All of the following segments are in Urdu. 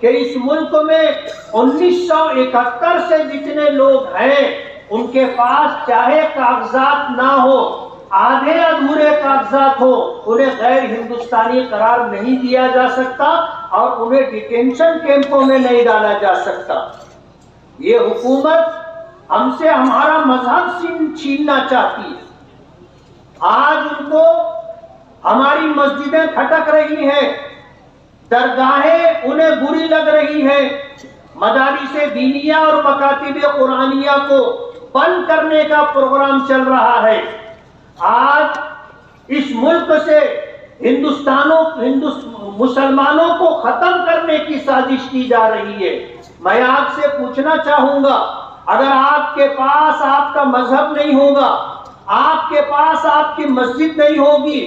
کہ اس ملک میں 1971 سے جتنے لوگ ہیں ان کے پاس چاہے کاغذات نہ ہو، آدھے ادھورے کاغذات ہو، انہیں غیر ہندوستانی قرار نہیں دیا جا سکتا اور انہیں ڈیٹینشن کیمپوں میں نہیں ڈالا جا سکتا۔ یہ حکومت ہم سے ہمارا مذہب چھیننا چاہتی ہے۔ آج ان کو ہماری مسجدیں کھٹک رہی ہیں، درگاہیں انہیں بری لگ رہی ہیں، مدارس دینیہ اور مکاتب قرآنیہ کو بند کرنے کا پروگرام چل رہا ہے۔ آج اس ملک سے مسلمانوں کو ختم کرنے کی سازش کی جا رہی ہے۔ میں آپ سے پوچھنا چاہوں گا، اگر آپ کے پاس آپ کا مذہب نہیں ہوگا، آپ کے پاس آپ کی مسجد نہیں ہوگی،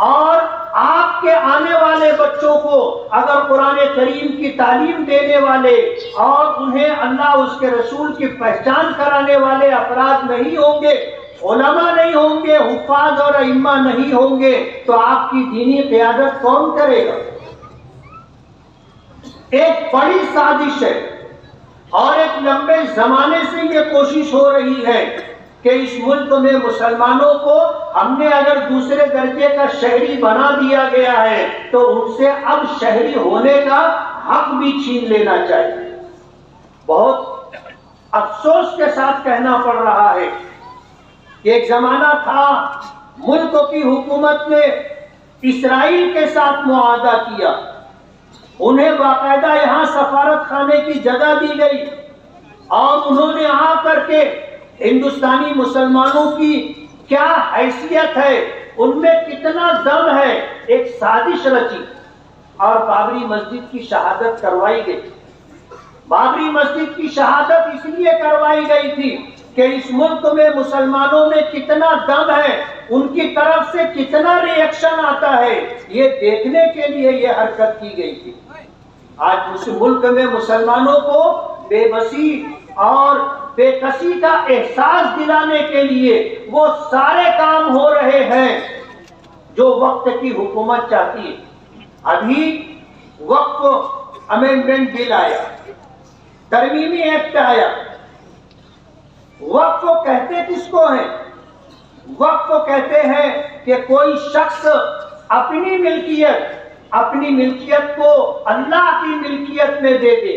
اور آپ کے آنے والے بچوں کو اگر قرآن کریم کی تعلیم دینے والے اور انہیں اللہ اس کے رسول کی پہچان کرانے والے افراد نہیں ہوں گے، علماء نہیں ہوں گے، حفاظ اور ائمہ نہیں ہوں گے، تو آپ کی دینی قیادت کون کرے گا؟ ایک بڑی سازش ہے اور ایک لمبے زمانے سے یہ کوشش ہو رہی ہے کہ اس ملک میں مسلمانوں کو ہم نے اگر دوسرے درجے کا شہری بنا دیا گیا ہے تو ان سے اب شہری ہونے کا حق بھی چھین لینا چاہیے۔ بہت افسوس کے ساتھ کہنا پڑ رہا ہے کہ ایک زمانہ تھا ملک کی حکومت نے اسرائیل کے ساتھ معاہدہ کیا، انہیں باقاعدہ یہاں سفارت خانے کی جگہ دی گئی اور انہوں نے آ کر کے ہندوستانی مسلمانوں کی کیا حیثیت ہے، ان میں کتنا دم ہے، ایک سازش رچی اور بابری مسجد کی شہادت کروائی گئی۔ بابری مسجد کی شہادت اس لیے کروائی گئی تھی کہ اس ملک میں مسلمانوں میں کتنا دم ہے، ان کی طرف سے کتنا ری ایکشن آتا ہے، یہ دیکھنے کے لیے یہ حرکت کی گئی تھی۔ آج اس ملک میں مسلمانوں کو بے بسی اور بے کسی کا احساس دلانے کے لیے وہ سارے کام ہو رہے ہیں جو وقت کی حکومت چاہتی ہے۔ ابھی وقف امینڈمنٹ بل آیا، ترمیمی ایکٹ آیا۔ وقف کہتے کس کو ہیں؟ وقف کہتے ہیں کہ کوئی شخص اپنی ملکیت کو اللہ کی ملکیت میں دے دے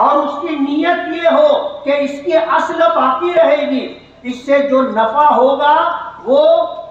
اور اس کی نیت یہ ہو کہ اس کی اصل باقی رہے گی، اس سے جو نفع ہوگا وہ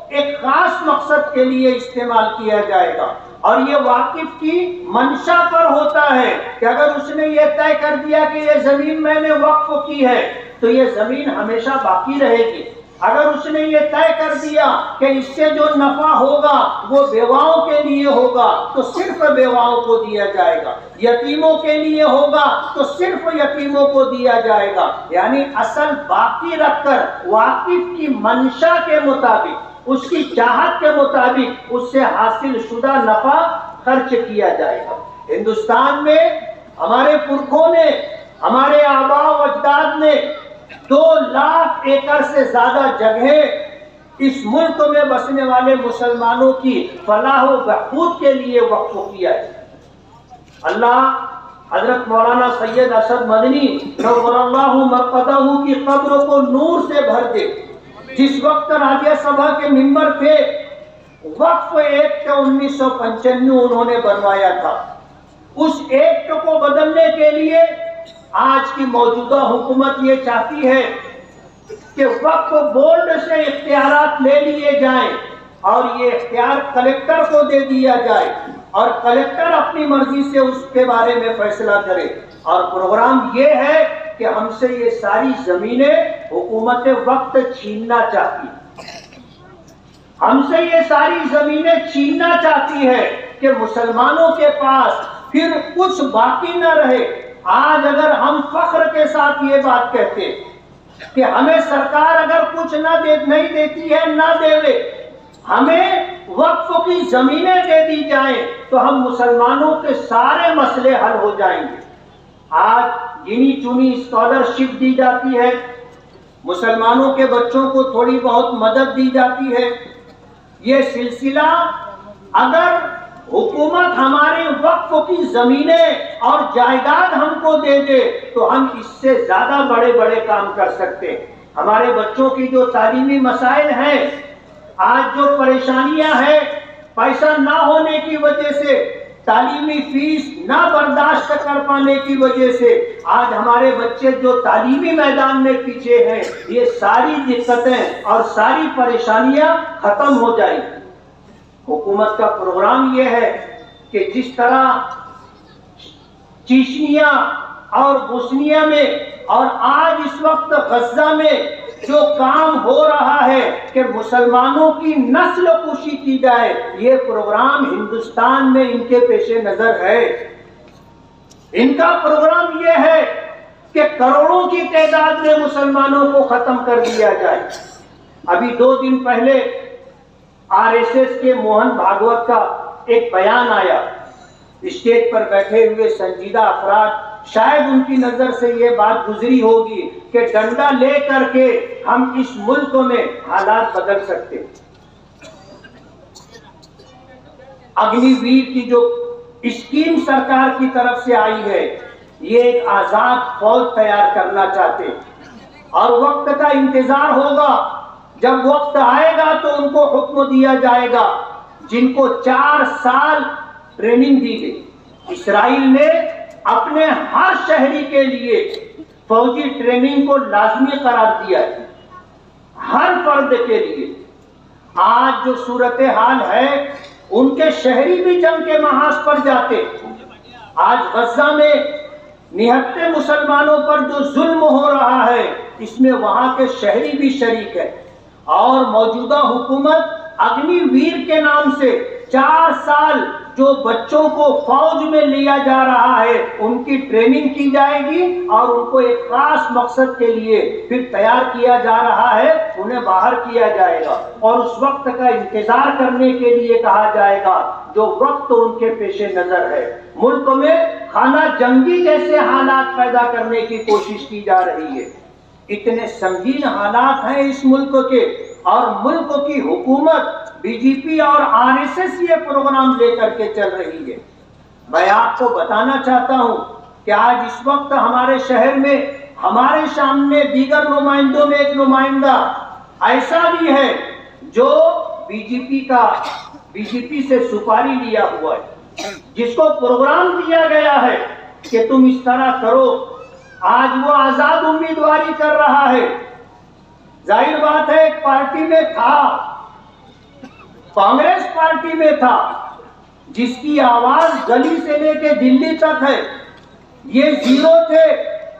ایک خاص مقصد کے لیے استعمال کیا جائے گا، اور یہ واقف کی منشا پر ہوتا ہے کہ اگر اس نے یہ طے کر دیا کہ یہ زمین میں نے وقف کی ہے تو یہ زمین ہمیشہ باقی رہے گی۔ اگر اس نے یہ طے کر دیا کہ اس سے جو نفع ہوگا وہ بیواؤں کے لیے ہوگا تو صرف بیواؤں کو دیا جائے گا، یتیموں کے لیے ہوگا تو صرف یتیموں کو دیا جائے گا، یعنی اصل باقی رکھ کر واقف کی منشا کے مطابق، اس کی چاہت کے مطابق اس سے حاصل شدہ نفع خرچ کیا جائے گا۔ ہندوستان میں ہمارے پرکھوں نے، ہمارے آباء و اجداد نے 2 لاکھ ایکڑ سے زیادہ جگہیں اس ملک میں بسنے والے مسلمانوں کی فلاح و بہبود کے لیے وقف کیا ہے۔ اللہ حضرت مولانا سید اسد مدنی نور اللہ مرقدہ کی قبر کو نور سے بھر دے۔ جس وقت راجیہ سبھا کے ممبر تھے، وقف ایکٹ 1995 انہوں نے بنوایا تھا۔ اس ایکٹ کو بدلنے کے لیے آج کی موجودہ حکومت یہ چاہتی ہے کہ وقف بورڈ سے اختیارات لے لیے جائیں اور یہ اختیار کلکٹر کو دے دیا جائے اور کلکٹر اپنی مرضی سے اس کے بارے میں فیصلہ کرے، اور پروگرام یہ ہے کہ ہم سے یہ ساری زمینیں حکومت وقت چھیننا چاہتی ہے، ہم سے یہ ساری زمینیں چھیننا چاہتی ہے کہ مسلمانوں کے پاس پھر کچھ باقی نہ رہے۔ آج اگر ہم فخر کے ساتھ یہ بات کہتے کہ ہمیں سرکار اگر کچھ نہیں دیتی ہے نہ دے، ہمیں وقف کی زمینیں دے دی جائیں تو ہم مسلمانوں کے سارے مسئلے حل ہو جائیں گے۔ آج گنی چنی اسکالرشپ دی جاتی ہے، مسلمانوں کے بچوں کو تھوڑی بہت مدد دی جاتی ہے۔ یہ سلسلہ اگر حکومت ہمارے وقف کی زمینیں اور جائیداد ہم کو دے دے تو ہم اس سے زیادہ بڑے بڑے کام کر سکتے ہیں۔ ہمارے بچوں کی جو تعلیمی مسائل ہیں، آج جو پریشانیاں ہیں، پیسہ نہ ہونے کی وجہ سے، تعلیمی فیس نہ برداشت کر پانے کی وجہ سے آج ہمارے بچے جو تعلیمی میدان میں پیچھے ہیں، یہ ساری دقتیں اور ساری پریشانیاں ختم ہو جائیں گی۔ حکومت کا پروگرام یہ ہے کہ جس طرح چیچنیا اور بوسنیا میں اور آج اس وقت غزہ میں جو کام ہو رہا ہے کہ مسلمانوں کی نسل کشی کی جائے، یہ پروگرام ہندوستان میں ان کے پیش نظر ہے۔ ان کا پروگرام یہ ہے کہ کروڑوں کی تعداد میں مسلمانوں کو ختم کر دیا جائے۔ ابھی 2 دن پہلے RSS کے موہن بھاگوت کا ایک بیان آیا، اسٹیج پر بیٹھے ہوئے سنجیدہ افراد، شاید ان کی نظر سے یہ بات گزری ہوگی کہ ڈنڈا لے کر کے ہم اس ملک میں حالات بدل سکتے ہیں۔ اگنی ویر کی جو اسکیم سرکار کی طرف سے آئی ہے، یہ ایک آزاد فوج تیار کرنا چاہتے ہیں، اور وقت کا انتظار ہوگا۔ جب وقت آئے گا تو ان کو حکم دیا جائے گا، جن کو 4 سال ٹریننگ دی گئی۔ اسرائیل نے اپنے ہر شہری کے لیے فوجی ٹریننگ کو لازمی قرار دیا ہے، ہر فرد کے لیے۔ آج جو صورتحال ہے، ان کے شہری بھی جنگ کے محاذ پر جاتے۔ آج غزہ میں نہتے مسلمانوں پر جو ظلم ہو رہا ہے، اس میں وہاں کے شہری بھی شریک ہے، اور موجودہ حکومت اگنی ویر کے نام سے 4 سال جو بچوں کو فوج میں لیا جا رہا ہے، ان کی ٹریننگ کی جائے گی اور ان کو ایک خاص مقصد کے لیے پھر تیار کیا جا رہا ہے، انہیں باہر کیا جائے گا، اور اس وقت کا انتظار کرنے کے لیے کہا جائے گا جو وقت ان کے پیش نظر ہے۔ ملک میں خانہ جنگی جیسے حالات پیدا کرنے کی کوشش کی جا رہی ہے۔ اتنے سنگین حالات ہیں اس ملک کے، اور ملک کی حکومت BJP اور RSS یہ پروگرام لے کر کے چل رہی ہے۔ میں آپ کو بتانا چاہتا ہوں کہ آج اس وقت ہمارے شہر میں ہمارے سامنے دیگر نمائندوں میں ایک نمائندہ ایسا بھی ہے جو BJP سے سپاری لیا ہوا ہے، جس کو پروگرام دیا گیا ہے کہ تم اس طرح کرو۔ آج وہ آزاد امیدواری کر رہا ہے۔ ظاہر بات ہے، ایک پارٹی میں تھا، کانگریس پارٹی میں تھا، جس کی آواز گلی سے لے کے دلی تک ہے۔ یہ زیرو تھے،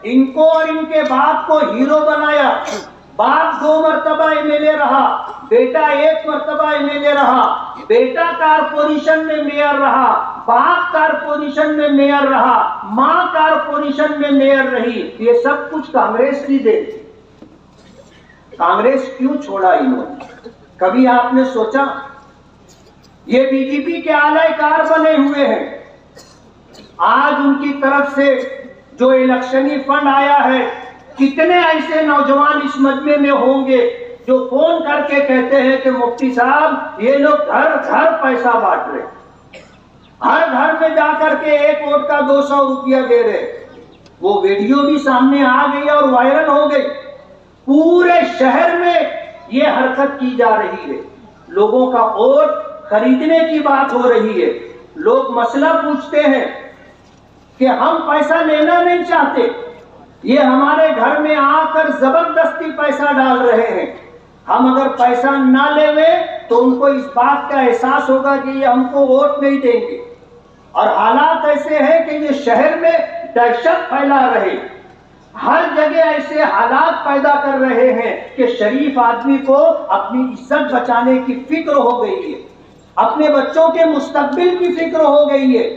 ان کو اور ان کے باپ کو ہیرو بنایا۔ باپ 2 مرتبہ MLA رہا، بیٹا 1 مرتبہ MLA رہا، بیٹا کارپوریشن میں میئر رہا، باپ کارپوریشن میں میئر رہا، ماں کارپوریشن میں میئر رہی۔ یہ سب کچھ کانگریس کی دے۔ کانگریس کیوں چھوڑا انہوں نے؟ کبھی آپ نے سوچا؟ یہ BJP کے اعلی کار بنے ہوئے ہیں۔ آج ان کی طرف سے جو الیکشنی فنڈ آیا ہے، کتنے ایسے نوجوان اس مجمع میں ہوں گے جو فون کر کے کہتے ہیں کہ مفتی صاحب یہ لوگ گھر گھر پیسہ بانٹ رہے، ہر گھر میں جا کر کے 1 ووٹ کا 200 روپیہ دے رہے۔ وہ ویڈیو بھی سامنے آ گئی اور وائرل ہو گئی۔ پورے شہر میں یہ حرکت کی جا رہی ہے۔ لوگوں کا ووٹ خریدنے کی بات ہو رہی ہے۔ لوگ مسئلہ پوچھتے ہیں کہ ہم پیسہ لینا نہیں چاہتے، یہ ہمارے گھر میں آ کر زبردستی پیسہ ڈال رہے ہیں۔ ہم اگر پیسہ نہ لے تو ان کو اس بات کا احساس ہوگا کہ یہ ہم کو ووٹ نہیں دیں گے، اور حالات ایسے ہیں کہ یہ شہر میں دہشت پھیلا رہے، ہر جگہ ایسے حالات پیدا کر رہے ہیں کہ شریف آدمی کو اپنی عزت بچانے کی فکر ہو گئی ہے، اپنے بچوں کے مستقبل کی فکر ہو گئی ہے۔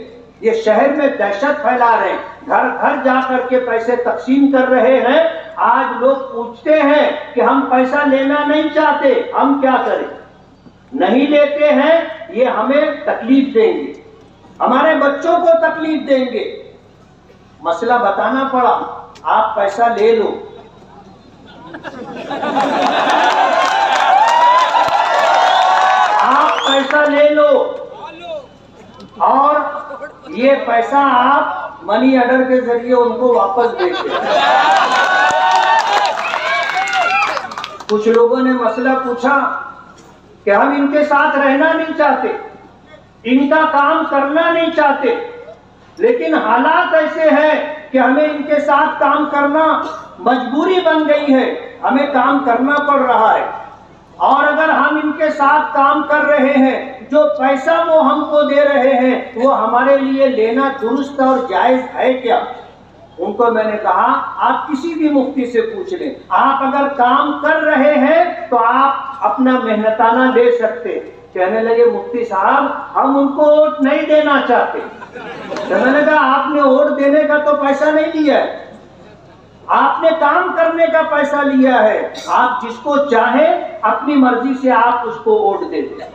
یہ شہر میں دہشت پھیلا رہے ہیں، گھر گھر جا کر کے پیسے تقسیم کر رہے ہیں۔ آج لوگ پوچھتے ہیں کہ ہم پیسہ لینا نہیں چاہتے، ہم کیا کریں؟ نہیں لیتے ہیں، یہ ہمیں تکلیف دیں گے، ہمارے بچوں کو تکلیف دیں گے۔ مسئلہ بتانا پڑا، آپ پیسہ لے لو۔ آپ پیسہ لے لو، اور یہ پیسہ آپ منی آرڈر کے ذریعے ان کو واپس دیتے ہیں۔ کچھ لوگوں نے مسئلہ پوچھا کہ ہم ان کے ساتھ رہنا نہیں چاہتے، ان کا کام کرنا نہیں چاہتے، لیکن حالات ایسے ہیں کہ ہمیں ان کے ساتھ کام کرنا مجبوری بن گئی ہے، ہمیں کام کرنا پڑ رہا ہے۔ اور اگر ہم ان کے ساتھ کام کر رہے ہیں، جو پیسہ وہ ہم کو دے رہے ہیں وہ ہمارے لیے لینا درست اور جائز ہے کیا؟ ان کو میں نے کہا آپ کسی بھی مفتی سے پوچھ لیں، آپ اگر کام کر رہے ہیں تو آپ اپنا محنتانہ لے سکتے۔ کہنے لگے مفتی صاحب ہم ان کو ووٹ نہیں دینا چاہتے۔ تو میں نے کہا آپ نے ووٹ دینے کا تو پیسہ نہیں لیا ہے، آپ نے کام کرنے کا پیسہ لیا ہے، آپ جس کو چاہیں اپنی مرضی سے آپ اس کو ووٹ دے دیں۔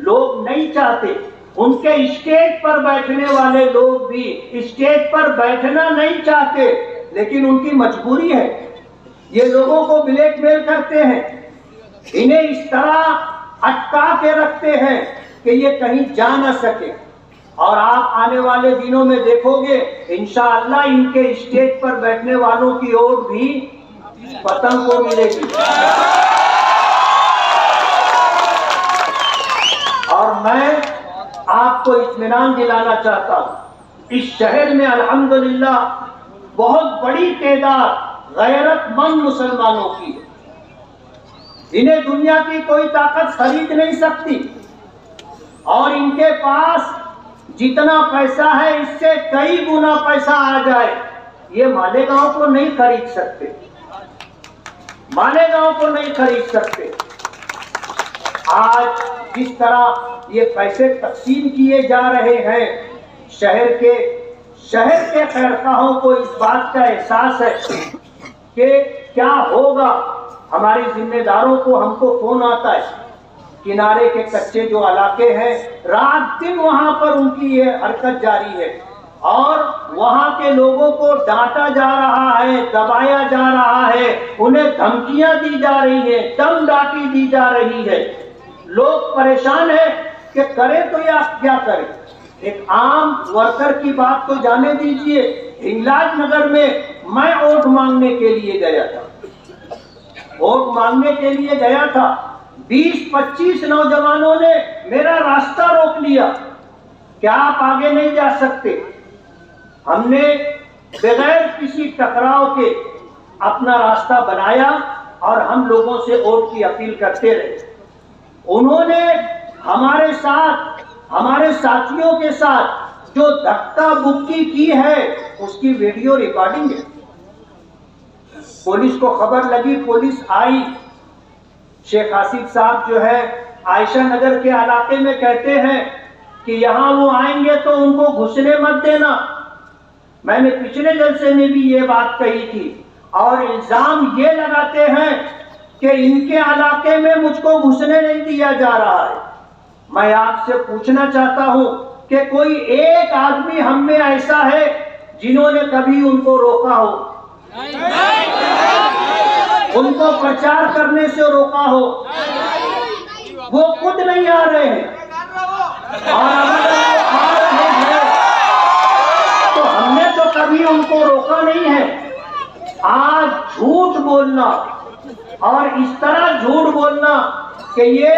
لوگ نہیں چاہتے، ان کے اسٹیج پر بیٹھنے والے لوگ بھی اسٹیج پر بیٹھنا نہیں چاہتے، لیکن ان کی مجبوری ہے۔ یہ لوگوں کو بلیک میل کرتے ہیں، انہیں اس طرح اٹکا کے رکھتے ہیں کہ یہ کہیں جا نہ سکے۔ اور آپ آنے والے دنوں میں دیکھو گے انشاءاللہ ان کے اسٹیج پر بیٹھنے والوں کی ووٹ بھی پتنگ کو ملے گی۔ اور میں آپ کو اطمینان دلانا چاہتا ہوں، اس شہر میں الحمدللہ بہت بڑی تعداد غیرت مند مسلمانوں کی ہے، انہیں دنیا کی کوئی طاقت خرید نہیں سکتی، اور ان کے پاس جتنا پیسہ ہے اس سے کئی گنا پیسہ آ جائے یہ مالیگاؤں کو نہیں خرید سکتے، مالیگاؤں کو نہیں خرید سکتے۔ آج جس طرح یہ پیسے تقسیم کیے جا رہے ہیں، شہر کے خیرخواہوں کو اس بات کا احساس ہے کہ کیا ہوگا۔ ہمارے ذمہ داروں کو ہم کو فون آتا ہے، کنارے کے کچے جو علاقے ہیں رات دن وہاں پر ان کی یہ حرکت جاری ہے، اور وہاں کے لوگوں کو ڈانٹا جا رہا ہے، دبایا جا رہا ہے، انہیں دھمکیاں دی جا رہی ہیں، دم ڈاٹی دی جا رہی ہے۔ لوگ پریشان ہیں کہ کرے تو یا کیا کرے۔ ایک عام ورکر کی بات تو جانے دیجئے، ہنگلاج نگر میں میں ووٹ مانگنے کے لیے گیا تھا، ووٹ مانگنے کے لیے گیا تھا، 20-25 نوجوانوں نے میرا راستہ روک لیا کہ آپ آگے نہیں جا سکتے۔ ہم نے بغیر کسی ٹکراؤ کے اپنا راستہ بنایا اور ہم لوگوں سے ووٹ کی اپیل کرتے رہے۔ انہوں نے ہمارے ساتھ، ہمارے ساتھیوں کے ساتھ جو دھکا بکی کی ہے اس کی ویڈیو ریکارڈنگ ہے۔ پولیس کو خبر لگی، پولیس آئی۔ شیخ آصف صاحب جو ہے عائشہ نگر کے علاقے میں کہتے ہیں کہ یہاں وہ آئیں گے تو ان کو گھسنے مت دینا۔ میں نے پچھلے جلسے میں بھی یہ بات کہی تھی، اور الزام یہ لگاتے ہیں کہ ان کے علاقے میں مجھ کو گھسنے نہیں دیا جا رہا ہے۔ میں آپ سے پوچھنا چاہتا ہوں کہ کوئی ایک آدمی ہم میں ایسا ہے جنہوں نے کبھی ان کو روکا ہو، ان کو پرچار کرنے سے روکا ہو؟ وہ خود نہیں آ رہے ہیں، اور اگر وہ آ رہے ہیں تو ہم نے تو کبھی ان کو روکا نہیں ہے۔ آج جھوٹ بولنا اور اس طرح جھوٹ بولنا کہ یہ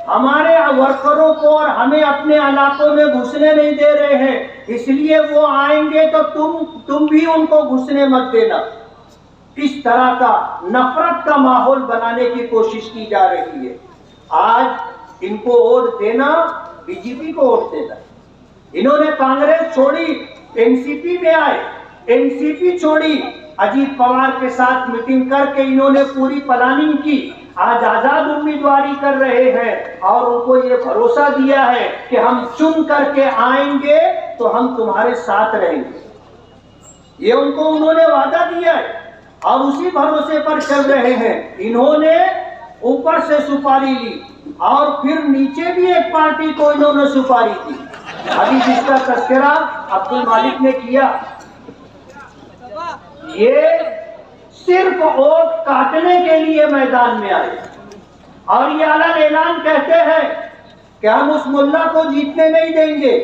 ہمارے ورکروں کو اور ہمیں اپنے علاقوں میں گھسنے نہیں دے رہے ہیں، اس لیے وہ آئیں گے تو تم بھی ان کو گھسنے مت دینا، اس طرح کا نفرت کا ماحول بنانے کی کوشش کی جا رہی ہے۔ آج ان کو ووٹ دینا بی جے پی کو ووٹ دینا۔ انہوں نے کانگریس چھوڑی، این سی پی میں آئے، این سی پی چھوڑی، اجیت پوار کے ساتھ میٹنگ کر کے انہوں نے پوری پلاننگ کی، آج آزاد امیدواری کر رہے ہیں، اور ان کو یہ بھروسہ دیا ہے کہ ہم چن کر کے آئیں گے تو ہم تمہارے ساتھ رہیں گے۔ یہ ان کو انہوں نے وعدہ دیا ہے اور اسی بھروسے پر چل رہے ہیں۔ انہوں نے اوپر سے سپاری لی اور پھر نیچے بھی ایک پارٹی کو انہوں نے سپاری دی، ابھی جس کا تذکرہ عبد المالک نے کیا۔ یہ صرف ووٹ کاٹنے کے لیے میدان میں آئے، اور یہ اعلان اعلان کہتے ہیں کہ ہم اس ملا کو جیتنے نہیں دیں گے،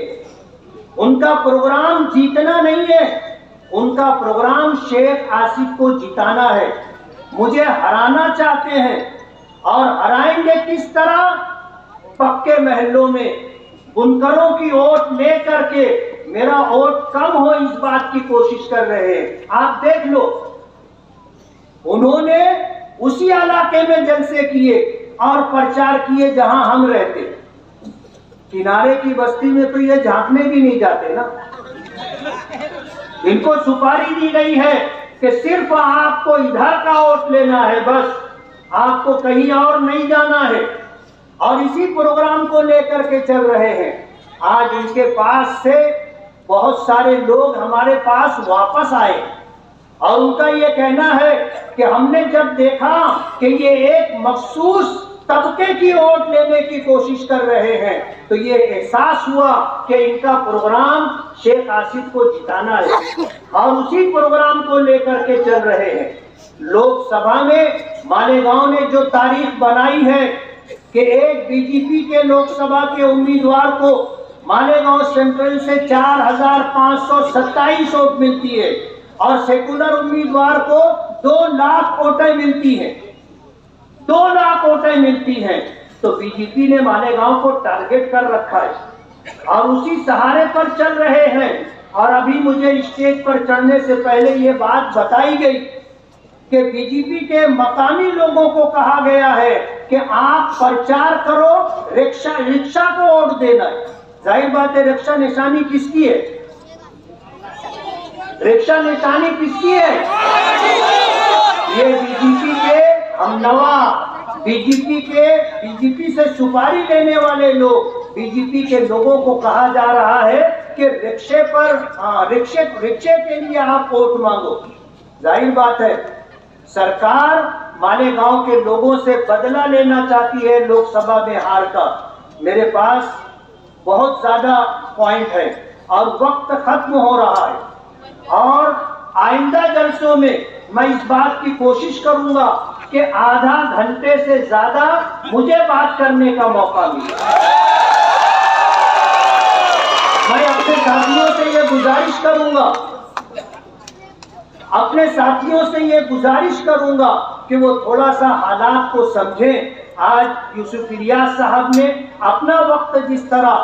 ان کا پروگرام جیتنا نہیں ہے، ان کا پروگرام شیخ آصف کو جتانا ہے۔ مجھے ہرانا چاہتے ہیں، اور ہرائیں گے کس طرح؟ پکے محلوں میں بنکروں کی ووٹ لے کر کے میرا ووٹ کم ہو، اس بات کی کوشش کر رہے ہیں۔ آپ دیکھ لو، انہوں نے اسی علاقے میں جلسے کیے اور پرچار کیے جہاں ہم رہتے، کنارے کی بستی میں تو یہ جھانکنے بھی نہیں جاتے نا۔ ان کو سپاری دی گئی ہے کہ صرف آپ کو ادھر کا ووٹ لینا ہے، بس آپ کو کہیں اور نہیں جانا ہے، اور اسی پروگرام کو لے کر کے چل رہے ہیں۔ آج ان کے پاس سے بہت سارے لوگ ہمارے پاس واپس آئے، اور ان کا یہ کہنا ہے کہ ہم نے جب دیکھا کہ یہ ایک مخصوص طبقے کی ووٹ لینے کی کوشش کر رہے ہیں تو یہ احساس ہوا کہ ان کا پروگرام شیخ آصف کو جتانا ہے، اور اسی پروگرام کو لے کر کے چل رہے ہیں۔ لوک سبھا میں مالیگاؤں نے جو تاریخ بنائی ہے کہ ایک بی جے پی کے لوک سبھا کے امیدوار کو مالیگاؤں سینٹرل سے 4527 ووٹ ملتی ہے، اور سیکولر امیدوار کو 2 لاکھ ووٹیں ملتی ہیں، 2 لاکھ ووٹیں ملتی ہیں۔ تو بی جے پی نے مالیگاؤں کو ٹارگٹ کر رکھا ہے اور اسی سہارے پر چل رہے ہیں۔ اور ابھی مجھے اسٹیج پر چڑھنے سے پہلے یہ بات بتائی گئی کہ بی جے پی کے مقامی لوگوں کو کہا گیا ہے کہ آپ پرچار کرو، رکشا کو ووٹ دینا ہے۔ ظاہر بات ہے، رکشا نشانی کس کی ہے؟ رکشا نشانی کس کی ہے؟ یہ بی جے پی کے ہم نوا، بی جے پی سے سپاری لینے والے لوگ، بی جے پی کے لوگوں کو کہا جا رہا ہے کہ رکشے کے لیے آپ ووٹ مانگو۔ ظاہر بات ہے، سرکار مالیگاؤں کے لوگوں سے بدلہ لینا چاہتی ہے لوک سبھا میں ہار کا۔ میرے پاس بہت زیادہ پوائنٹ ہے اور وقت ختم ہو رہا ہے، اور آئندہ جلسوں میں میں اس بات کی کوشش کروں گا کہ آدھا گھنٹے سے زیادہ مجھے بات کرنے کا موقع ملے۔ میں اپنے ساتھیوں سے یہ گزارش کروں گا کہ وہ تھوڑا سا حالات کو سمجھیں۔ آج یوسف الیاس صاحب نے اپنا وقت جس طرح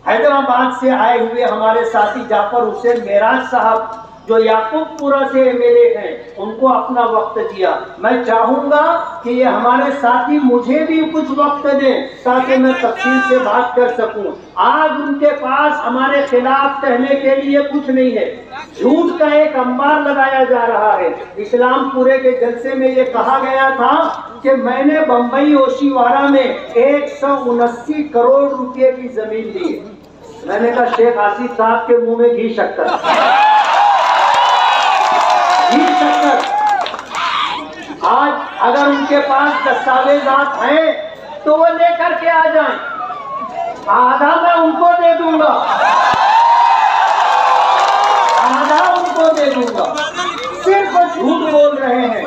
حیدرآباد سے آئے ہوئے ہمارے ساتھی جعفر حسین معراج صاحب جو یعقوب پورہ سے ایم ایل اے ہیں، ان کو اپنا وقت دیا، میں چاہوں گا کہ یہ ہمارے ساتھی مجھے بھی کچھ وقت دیں تاکہ میں تفصیل سے بات کر سکوں۔ آج ان کے پاس ہمارے خلاف کہنے کے لیے کچھ نہیں ہے، جھوٹ کا ایک انبار لگایا جا رہا ہے۔ اسلام پورے کے جلسے میں یہ کہا گیا تھا کہ میں نے بمبئی اوشیوارا میں 179 کروڑ روپے کی زمین لی ہے۔ میں نے کہا شیخ آصف صاحب کے منہ میں گھی شکر، آج اگر ان کے پاس دستاویزات ہیں تو وہ لے کر کے آ جائیں، آدھا میں ان کو دے دوں گا، آدھا ان کو دے دوں گا، صرف جھوٹ بول رہے ہیں۔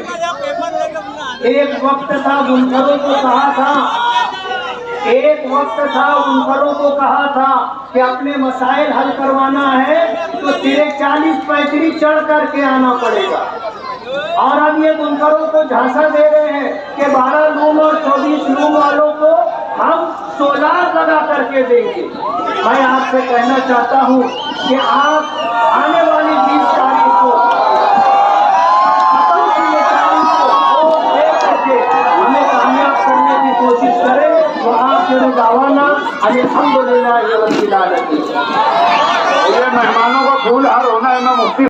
ایک وقت تھا بنکروں کو کہا تھا، بنکروں کو کہا تھا کہ اپنے مسائل حل کروانا ہے تو تیرے 40 پیسری چڑھ کر کے آنا پڑے گا، اور اب یہ بنکروں کو جھانسا دے رہے ہیں کہ 12 لوم اور 24 لوم والوں کو ہم سولار لگا کر کے دیں گے۔ میں آپ سے کہنا چاہتا ہوں کہ آپ آنے والی 20 تاریخ کو دے کر کے ہمیں کامیاب کرنے کی کوشش کریں۔ تو آپ کے دعوانا الحمدللہ رب العالمین۔ مہمانوں کا پھول ہار ہونا ہے، میں مفتی